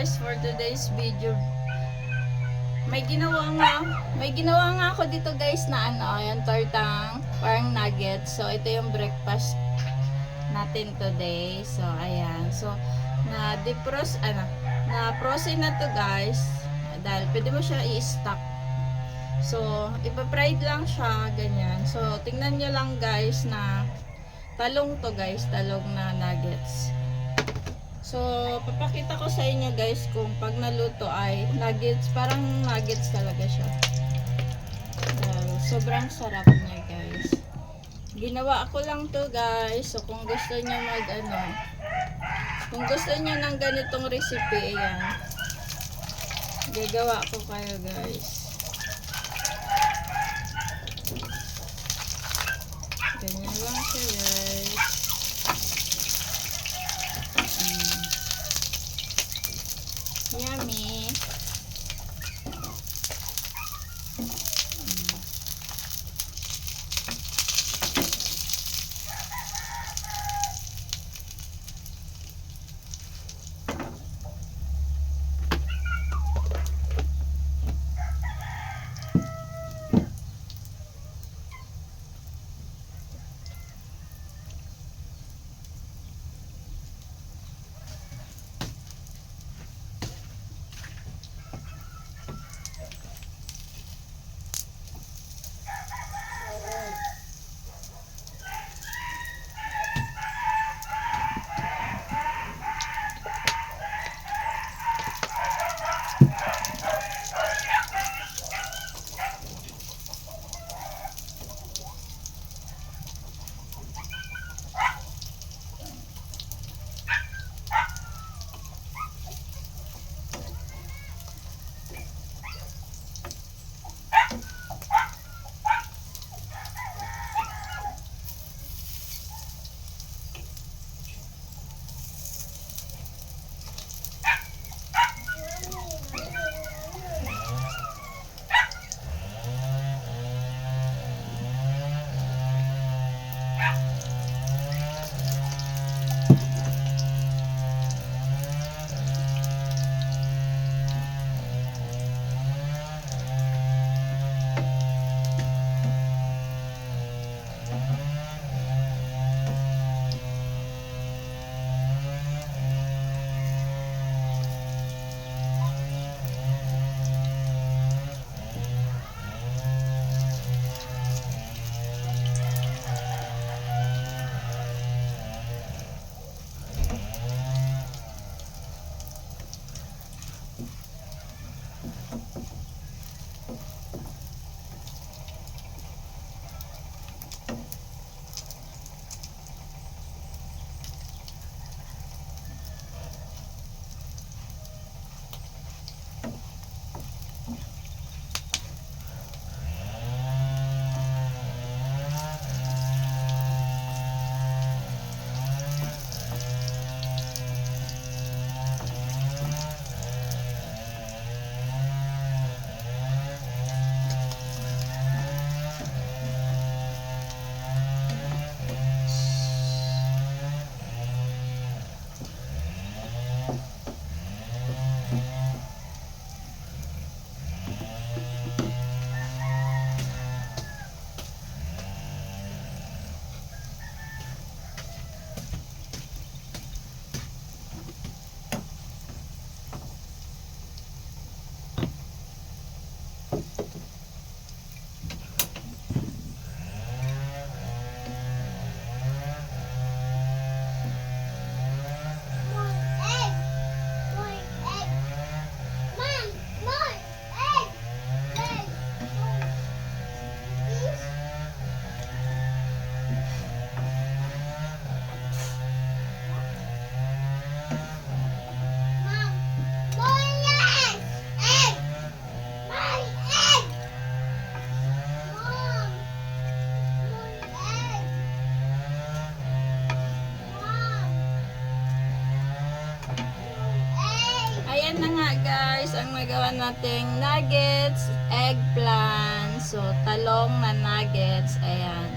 guys, for today's video. May ginawa nga ako dito guys na yung tortang parang nuggets. So ito yung breakfast natin today. So ayan. So na-frozen na to guys. Dahil pwede mo siya i-stock. So ipa-fried lang siya ganyan. So tingnan niyo lang guys na talong to guys, talong na nuggets. So, papakita ko sa inyo guys kung pag naluto ay nuggets, parang nuggets talaga siya. Sobrang sarap niya guys. Ginawa ko lang to guys. So, kung gusto niyo kung gusto niyo ng ganitong recipe, ayan. Gagawa ko kayo guys. Ganyan lang siya guys. Yummy. Ayan na nga guys, ang nagawa nating nuggets, eggplant, so talong na nuggets, ayan.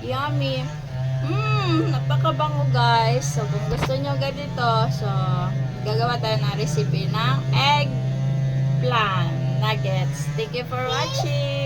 Yummy. Napakabango guys. So kung gusto nyo ganito, so gagawa tayo ng recipe ng eggplant nuggets. Thank you for watching.